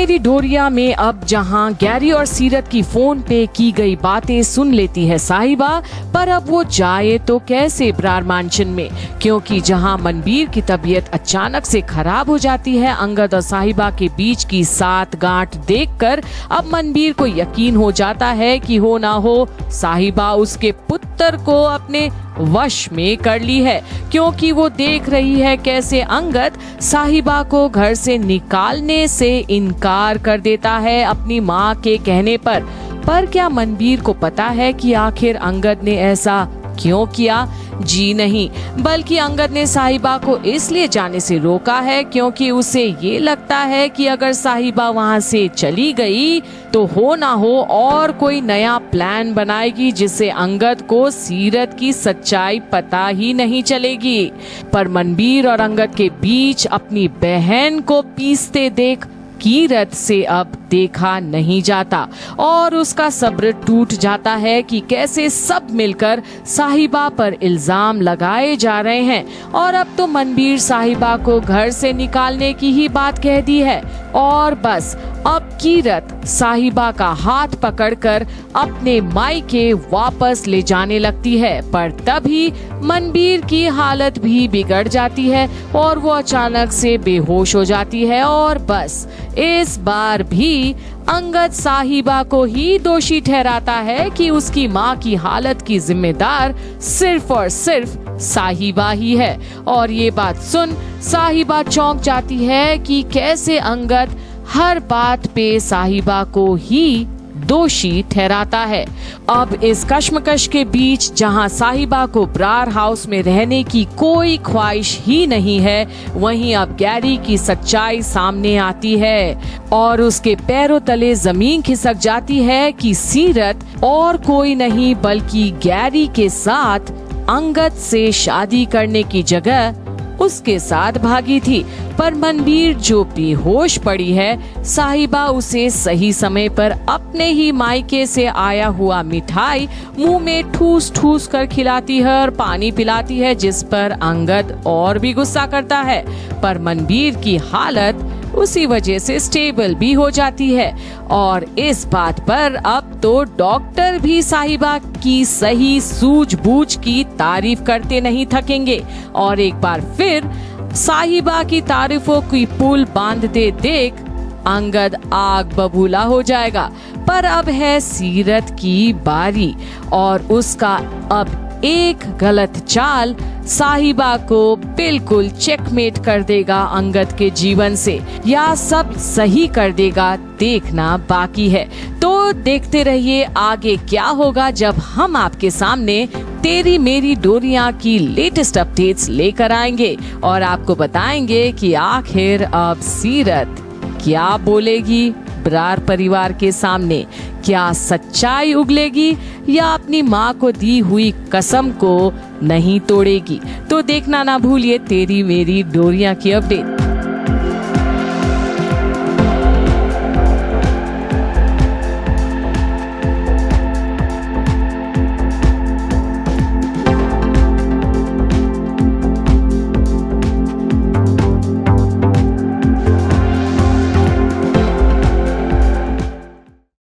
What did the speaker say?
मेरी डोरिया में अब जहां गैरी और सीरत की फोन पे की गई बातें सुन लेती है साहिबा, पर अब वो जाए तो कैसे इब्रार मैंशन में, क्योंकि जहां मनबीर की तबीयत अचानक से खराब हो जाती है। अंगद और साहिबा के बीच की सात गांठ देखकर अब मनबीर को यकीन हो जाता है कि हो ना हो साहिबा उसके पुत्र को अपने वश में कर ली है, क्योंकि वो देख रही है कैसे अंगद साहिबा को घर से निकालने से इनकार कर देता है अपनी माँ के कहने पर क्या मनबीर को पता है कि आखिर अंगद ने ऐसा क्यों किया? जी नहीं, बल्कि अंगद ने साहिबा को इसलिए जाने से रोका है क्योंकि उसे ये लगता है कि अगर साहिबा वहां से चली गई तो हो ना हो और कोई नया प्लान बनाएगी जिससे अंगद को सीरत की सच्चाई पता ही नहीं चलेगी। पर मनबीर और अंगद के बीच अपनी बहन को पीसते देख कीरत से अब देखा नहीं जाता और उसका सब्र टूट जाता है कि कैसे सब मिलकर साहिबा पर इल्जाम लगाए जा रहे हैं। और अब तो मनबीर साहिबा को घर से निकालने की ही बात कह दी है और बस अब कीरत साहिबा का हाथ पकड़कर अपने मायके वापस ले जाने लगती है। पर तभी मनबीर की हालत भी बिगड़ जाती है और वो अचानक से बेहोश हो जाती है और बस इस बार भी अंगद साहिबा को ही दोषी ठहराता है कि उसकी माँ की हालत की जिम्मेदार सिर्फ और सिर्फ साहिबा ही है। और ये बात सुन साहिबा चौंक जाती है कि कैसे अंगद हर बात पे साहिबा को ही दोषी ठहराता है। अब इस कश्मकश के बीच जहां साहिबा को ब्रार हाउस में रहने की कोई ख्वाहिश ही नहीं है, वहीं अब गैरी की सच्चाई सामने आती है और उसके पैरों तले जमीन खिसक जाती है कि सीरत और कोई नहीं बल्कि गैरी के साथ अंगद से शादी करने की जगह उसके साथ भागी थी। पर मनबीर जो बेहोश पड़ी है, साहिबा उसे सही समय पर अपने ही मायके से आया हुआ मिठाई मुंह में ठूस ठूस कर खिलाती है और पानी पिलाती है, जिस पर अंगद और भी गुस्सा करता है। पर मनबीर की हालत उसी वजह से स्टेबल भी हो जाती है और इस बात पर अब तो डॉक्टर भी साहिबा की सही सूझबूझ की तारीफ करते नहीं थकेंगे और एक बार फिर साहिबा की तारीफों की पुल बांधते देख अंगद आग बबूला हो जाएगा। पर अब है सीरत की बारी और उसका अब एक गलत चाल साहिबा को बिल्कुल चेकमेट कर देगा अंगद के जीवन से, या सब सही कर देगा, देखना बाकी है। तो देखते रहिए आगे क्या होगा जब हम आपके सामने तेरी मेरी डोरियां की लेटेस्ट अपडेट्स लेकर आएंगे और आपको बताएंगे कि आखिर अब सीरत क्या बोलेगी ब्रार परिवार के सामने, क्या सच्चाई उगलेगी या अपनी माँ को दी हुई कसम को नहीं तोड़ेगी। तो देखना ना भूलिए तेरी मेरी डोरियां की अपडेट।